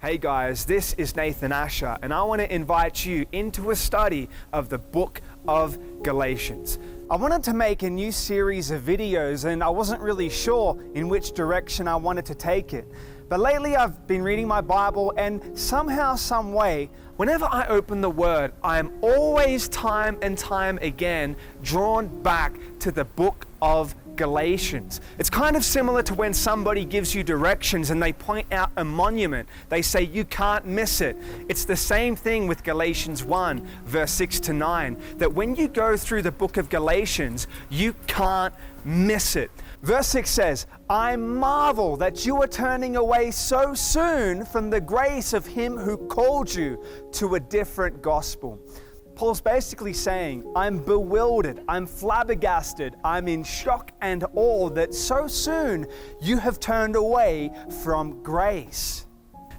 Hey guys, this is Nathan Asher, and I want to invite you into a study of the book of Galatians. I wanted to make a new series of videos, and I wasn't really sure in which direction I wanted to take it. But lately I've been reading my Bible, and somehow, some way, whenever I open the Word, I am always time and time again drawn back to the book of Galatians. It's kind of similar to when somebody gives you directions and they point out a monument. They say you can't miss it. It's the same thing with Galatians 1, verse 6 to 9, that when you go through the book of Galatians, you can't miss it. Verse 6 says, I marvel that you are turning away so soon from the grace of him who called you to a different gospel. Paul's basically saying, I'm bewildered, I'm flabbergasted, I'm in shock and awe that so soon you have turned away from grace.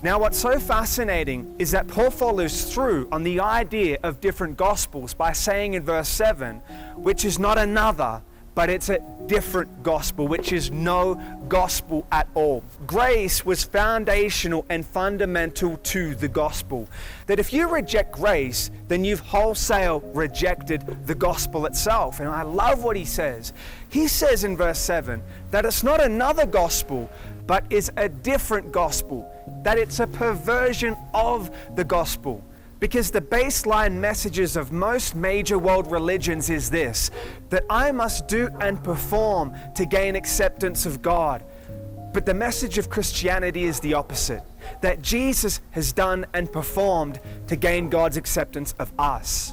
Now, what's so fascinating is that Paul follows through on the idea of different gospels by saying in verse 7, which is not another, but it's a different gospel, which is no gospel at all. Grace was foundational and fundamental to the gospel. That if you reject grace, then you've wholesale rejected the gospel itself. And I love what he says. He says in verse 7 that it's not another gospel, but is a different gospel. That it's a perversion of the gospel. Because the baseline messages of most major world religions is this, that I must do and perform to gain acceptance of God. But the message of Christianity is the opposite, that Jesus has done and performed to gain God's acceptance of us.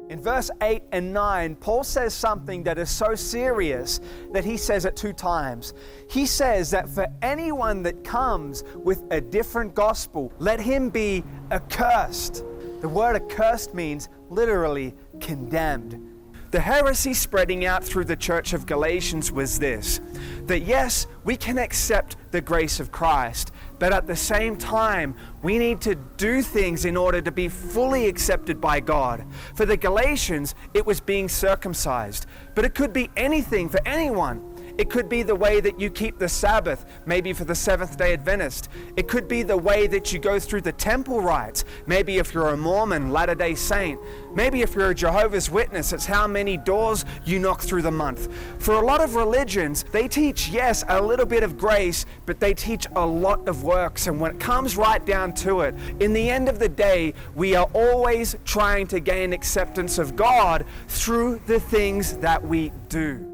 In verse 8 and 9, Paul says something that is so serious that he says it 2 times. He says that for anyone that comes with a different gospel, let him be accursed. The word accursed means literally condemned. The heresy spreading out through the church of Galatians was this, that yes, we can accept the grace of Christ, but at the same time, we need to do things in order to be fully accepted by God. For the Galatians, it was being circumcised, but it could be anything for anyone. It could be the way that you keep the Sabbath, maybe for the Seventh-day Adventist. It could be the way that you go through the temple rites, maybe if you're a Mormon, Latter-day Saint. Maybe if you're a Jehovah's Witness, it's how many doors you knock through the month. For a lot of religions, they teach, yes, a little bit of grace, but they teach a lot of works. And when it comes right down to it, in the end of the day, we are always trying to gain acceptance of God through the things that we do.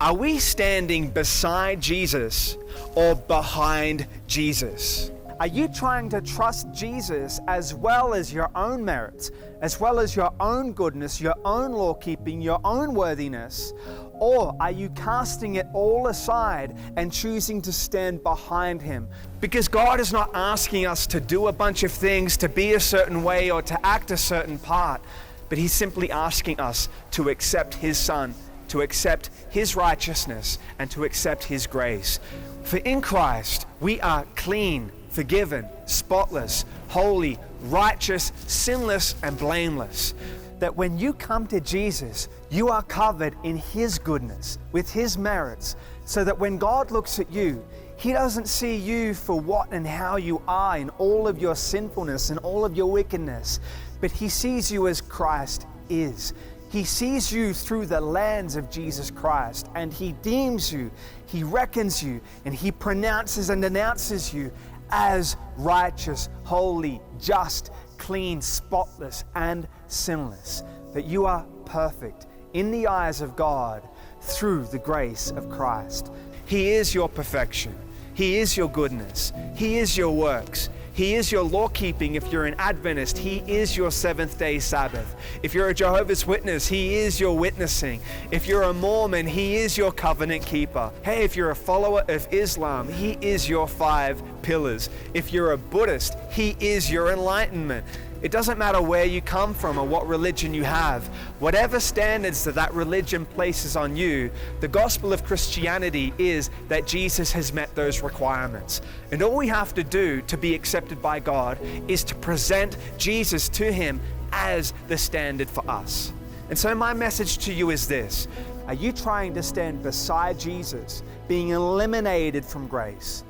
Are we standing beside Jesus or behind Jesus? Are you trying to trust Jesus as well as your own merits, as well as your own goodness, your own law keeping, your own worthiness? Or are you casting it all aside and choosing to stand behind him? Because God is not asking us to do a bunch of things, to be a certain way or to act a certain part, but he's simply asking us to accept his Son, to accept his righteousness, and to accept his grace. For in Christ, we are clean, forgiven, spotless, holy, righteous, sinless, and blameless. That when you come to Jesus, you are covered in his goodness, with his merits, so that when God looks at you, he doesn't see you for what and how you are in all of your sinfulness and all of your wickedness, but he sees you as Christ is. He sees you through the lens of Jesus Christ, and he deems you, he reckons you, and he pronounces and announces you as righteous, holy, just, clean, spotless, and sinless. That you are perfect in the eyes of God through the grace of Christ. He is your perfection. He is your goodness. He is your works. He is your law keeping if you're an Adventist. He is your seventh-day Sabbath. If you're a Jehovah's Witness, he is your witnessing. If you're a Mormon, he is your covenant keeper. Hey, if you're a follower of Islam, he is your 5 pillars. If you're a Buddhist, he is your enlightenment. It doesn't matter where you come from or what religion you have. Whatever standards that religion places on you, the gospel of Christianity is that Jesus has met those requirements. And all we have to do to be accepted by God is to present Jesus to him as the standard for us. And so my message to you is this. Are you trying to stand beside Jesus, being eliminated from grace,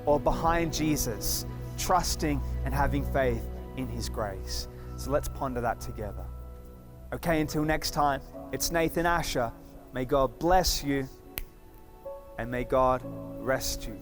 or behind Jesus, trusting and having faith in his grace? So let's ponder that together. Okay, until next time, it's Nathan Asher. May God bless you and may God rest you.